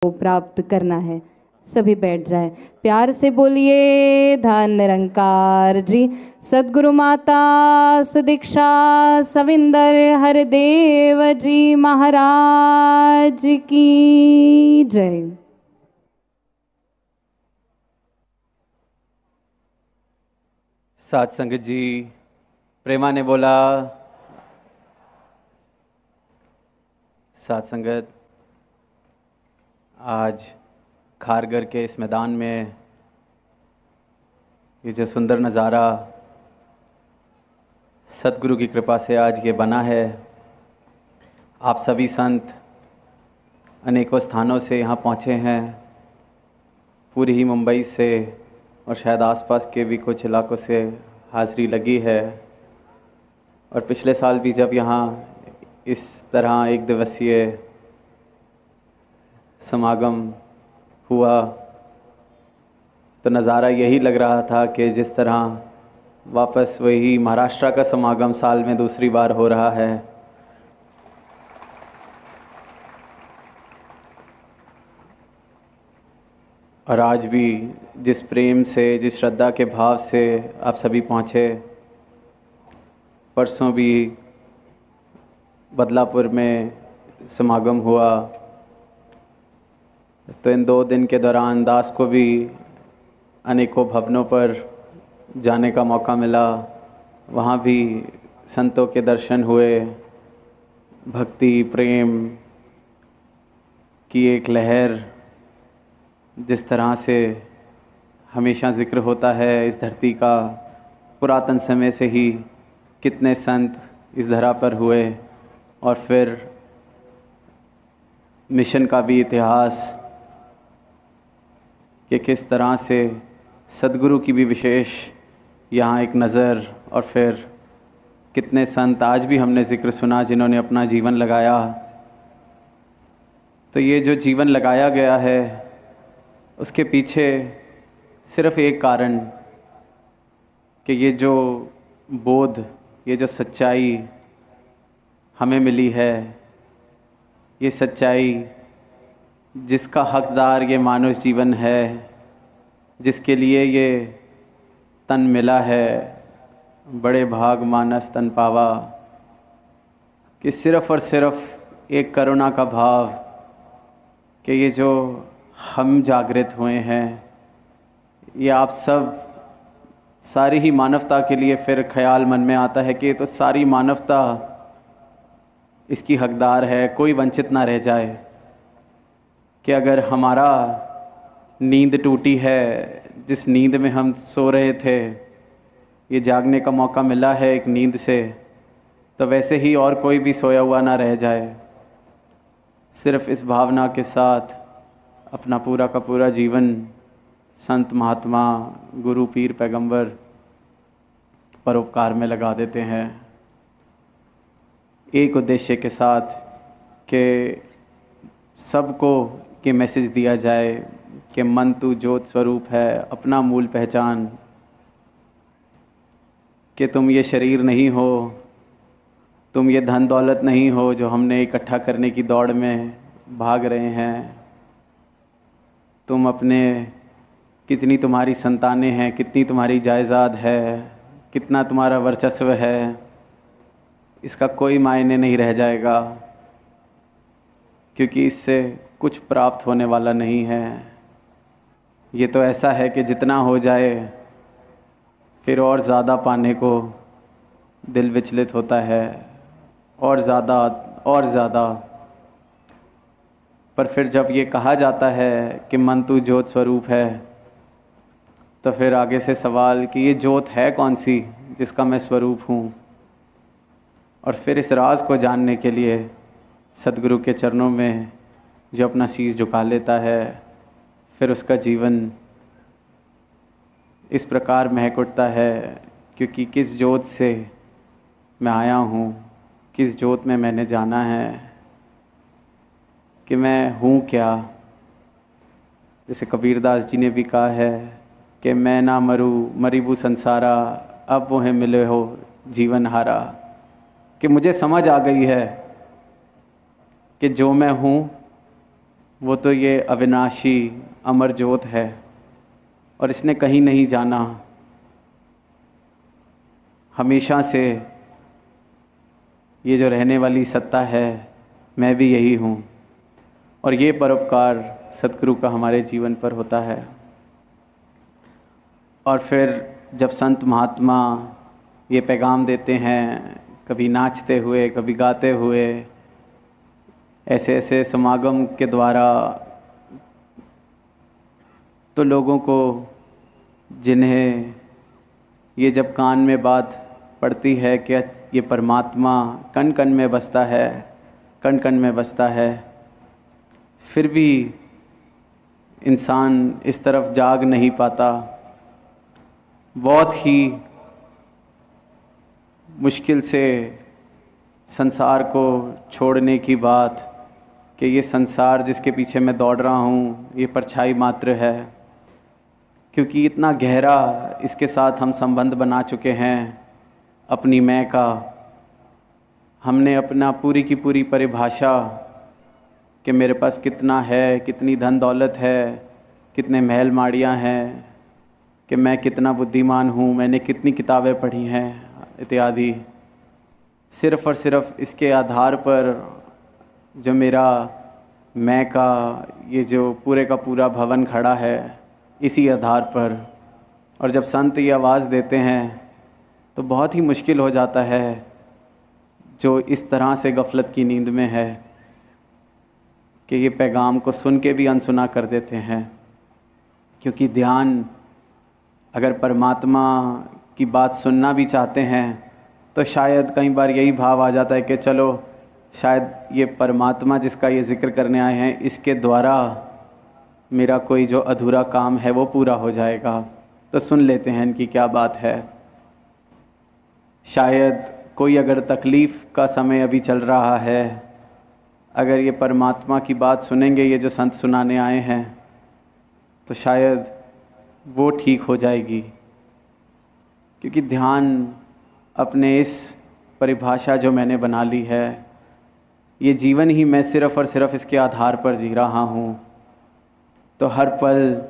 को प्राप्त करना है। सभी बैठ जाए, प्यार से बोलिए धन निरंकार जी। सदगुरु माता सुदीक्षा सविंदर हरदेव जी महाराज की जय। साध संगत जी, प्रेमा ने बोला। साध संगत, आज खारगर के इस मैदान में ये जो सुंदर नज़ारा सतगुरु की कृपा से आज ये बना है, आप सभी संत अनेकों स्थानों से यहाँ पहुँचे हैं, पूरी ही मुंबई से और शायद आसपास के भी कुछ इलाकों से हाज़िरी लगी है। और पिछले साल भी जब यहाँ इस तरह एक दिवसीय समागम हुआ तो नज़ारा यही लग रहा था कि जिस तरह वापस वही महाराष्ट्र का समागम साल में दूसरी बार हो रहा है। और आज भी जिस प्रेम से, जिस श्रद्धा के भाव से आप सभी पहुँचे, परसों भी बदलापुर में समागम हुआ, तो इन 2 दिन के दौरान दास को भी अनेकों भवनों पर जाने का मौका मिला। वहाँ भी संतों के दर्शन हुए, भक्ति प्रेम की एक लहर जिस तरह से हमेशा ज़िक्र होता है इस धरती का, पुरातन समय से ही कितने संत इस धरा पर हुए। और फिर मिशन का भी इतिहास कि किस तरह से सदगुरु की भी विशेष यहाँ एक नज़र, और फिर कितने संत आज भी हमने ज़िक्र सुना जिन्होंने अपना जीवन लगाया। तो ये जो जीवन लगाया गया है उसके पीछे सिर्फ़ एक कारण कि ये जो बोध, ये जो सच्चाई हमें मिली है, ये सच्चाई जिसका हकदार ये मानव जीवन है, जिसके लिए ये तन मिला है, बड़े भाग मानस तन पावा, कि सिर्फ़ और सिर्फ़ एक करुणा का भाव कि ये जो हम जागृत हुए हैं, ये आप सब सारी ही मानवता के लिए फिर ख्याल मन में आता है कि ये तो सारी मानवता इसकी हकदार है, कोई वंचित ना रह जाए। कि अगर हमारा नींद टूटी है, जिस नींद में हम सो रहे थे, ये जागने का मौका मिला है एक नींद से, तो वैसे ही और कोई भी सोया हुआ ना रह जाए। सिर्फ़ इस भावना के साथ अपना पूरा का पूरा जीवन संत महात्मा गुरु पीर पैगंबर परोपकार में लगा देते हैं, एक उद्देश्य के साथ कि सबको ये मैसेज दिया जाए कि मन तू ज्योत स्वरूप है, अपना मूल पहचान, कि तुम ये शरीर नहीं हो, तुम ये धन दौलत नहीं हो जो हमने इकट्ठा करने की दौड़ में भाग रहे हैं। तुम अपने, कितनी तुम्हारी संतानें हैं, कितनी तुम्हारी जायदाद है, कितना तुम्हारा वर्चस्व है, इसका कोई मायने नहीं रह जाएगा, क्योंकि इससे कुछ प्राप्त होने वाला नहीं है। ये तो ऐसा है कि जितना हो जाए फिर और ज़्यादा पाने को दिल विचलित होता है, और ज़्यादा और ज़्यादा। पर फिर जब ये कहा जाता है कि मन तू ज्योत स्वरूप है, तो फिर आगे से सवाल कि ये ज्योत है कौन सी जिसका मैं स्वरूप हूँ। और फिर इस राज को जानने के लिए सदगुरु के चरणों में जो अपना शीश झुका लेता है, फिर उसका जीवन इस प्रकार महक उठता है, क्योंकि किस ज्योत से मैं आया हूँ, किस ज्योत में मैंने जाना है, कि मैं हूँ क्या। जैसे कबीरदास जी ने भी कहा है कि मैं ना मरूँ मरीबू संसारा, अब वो है मिले हो जीवन हारा। कि मुझे समझ आ गई है कि जो मैं हूँ वो तो ये अविनाशी अमर ज्योत है और इसने कहीं नहीं जाना। हमेशा से ये जो रहने वाली सत्ता है, मैं भी यही हूँ। और ये परोपकार सतगुरु का हमारे जीवन पर होता है। और फिर जब संत महात्मा ये पैगाम देते हैं, कभी नाचते हुए, कभी गाते हुए, ऐसे ऐसे समागम के द्वारा, तो लोगों को जिन्हें ये जब कान में बात पड़ती है कि ये परमात्मा कण कण में बसता है, कण कण में बसता है, फिर भी इंसान इस तरफ जाग नहीं पाता। बहुत ही मुश्किल से संसार को छोड़ने की बात कि ये संसार जिसके पीछे मैं दौड़ रहा हूँ ये परछाई मात्र है, क्योंकि इतना गहरा इसके साथ हम संबंध बना चुके हैं अपनी मैं का। हमने अपना पूरी की पूरी परिभाषा कि मेरे पास कितना है, कितनी धन दौलत है, कितने महल माड़ियाँ हैं, कि मैं कितना बुद्धिमान हूँ, मैंने कितनी किताबें पढ़ी हैं इत्यादि, सिर्फ़ और सिर्फ इसके आधार पर जो मेरा मैं का ये जो पूरे का पूरा भवन खड़ा है, इसी आधार पर। और जब संत ये आवाज़ देते हैं तो बहुत ही मुश्किल हो जाता है जो इस तरह से गफलत की नींद में है कि ये पैगाम को सुन के भी अनसुना कर देते हैं। क्योंकि ध्यान, अगर परमात्मा की बात सुनना भी चाहते हैं तो शायद कई बार यही भाव आ जाता है कि चलो शायद ये परमात्मा जिसका ये ज़िक्र करने आए हैं, इसके द्वारा मेरा कोई जो अधूरा काम है वो पूरा हो जाएगा, तो सुन लेते हैं इनकी क्या बात है। शायद कोई अगर तकलीफ़ का समय अभी चल रहा है, अगर ये परमात्मा की बात सुनेंगे, ये जो संत सुनाने आए हैं, तो शायद वो ठीक हो जाएगी। क्योंकि ध्यान अपने इस परिभाषा जो मैंने बना ली है, ये जीवन ही मैं सिर्फ़ और सिर्फ इसके आधार पर जी रहा हूँ, तो हर पल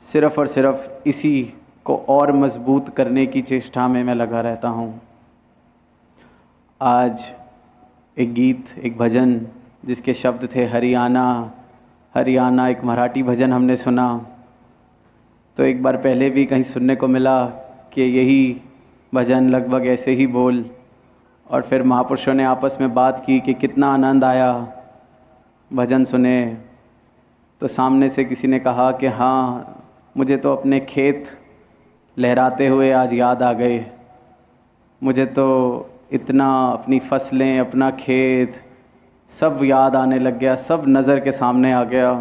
सिर्फ़ और सिर्फ इसी को और मजबूत करने की चेष्टा में मैं लगा रहता हूँ। आज एक गीत, एक भजन जिसके शब्द थे हरियाणा हरियाणा, एक मराठी भजन हमने सुना। तो एक बार पहले भी कहीं सुनने को मिला कि यही भजन लगभग ऐसे ही बोल, और फिर महापुरुषों ने आपस में बात की कि कितना आनंद आया भजन सुने। तो सामने से किसी ने कहा कि हाँ, मुझे तो अपने खेत लहराते हुए आज याद आ गए, मुझे तो इतना अपनी फसलें, अपना खेत सब याद आने लग गया, सब नज़र के सामने आ गया।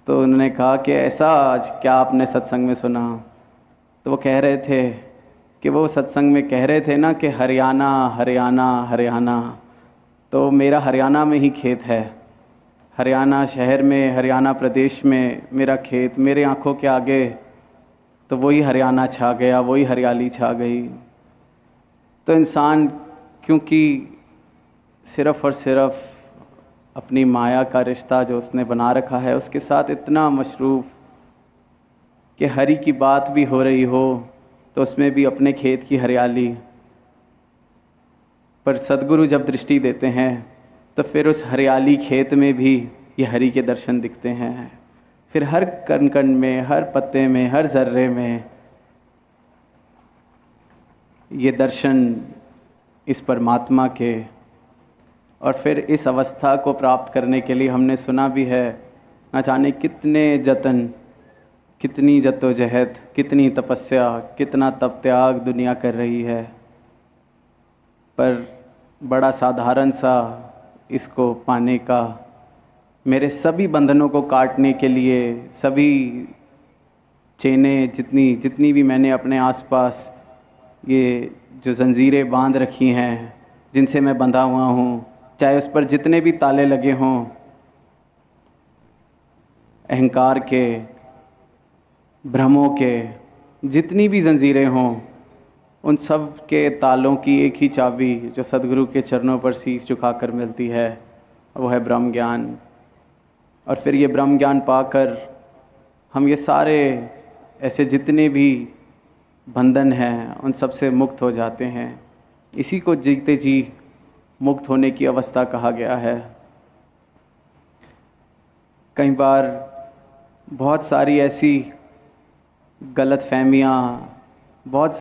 तो उन्होंने कहा कि ऐसा आज क्या आपने सत्संग में सुना? तो वो कह रहे थे कि वो सत्संग में कह रहे थे ना कि हरियाणा हरियाणा हरियाणा, तो मेरा हरियाणा में ही खेत है, हरियाणा शहर में, हरियाणा प्रदेश में मेरा खेत, मेरे आँखों के आगे तो वही हरियाणा छा गया, वही हरियाली छा गई। तो इंसान क्योंकि सिर्फ़ और सिर्फ अपनी माया का रिश्ता जो उसने बना रखा है उसके साथ इतना मशरूफ़ कि हरि की बात भी हो रही हो तो उसमें भी अपने खेत की हरियाली। पर सद्गुरु जब दृष्टि देते हैं तो फिर उस हरियाली खेत में भी ये हरि के दर्शन दिखते हैं। फिर हर कण कण में, हर पत्ते में, हर जर्रे में ये दर्शन इस परमात्मा के। और फिर इस अवस्था को प्राप्त करने के लिए हमने सुना भी है, न जाने कितने जतन, कितनी जद्दोजहद, कितनी तपस्या, कितना तप त्याग दुनिया कर रही है, पर बड़ा साधारण सा इसको पाने का, मेरे सभी बंधनों को काटने के लिए, सभी चेनें जितनी भी मैंने अपने आसपास ये जो जंजीरें बांध रखी हैं, जिनसे मैं बंधा हुआ हूँ, चाहे उस पर जितने भी ताले लगे हों, अहंकार के, भ्रमों के, जितनी भी जंजीरें हों, उन सब के तालों की एक ही चाबी जो सद्गुरु के चरणों पर शीश झुकाकर मिलती है, वो है ब्रह्म ज्ञान। और फिर ये ब्रह्म ज्ञान पाकर हम ये सारे ऐसे जितने भी बंधन हैं उन सब से मुक्त हो जाते हैं। इसी को जीते जी मुक्त होने की अवस्था कहा गया है। कई बार बहुत सारी ऐसी गलत फहमियाँ, बहुत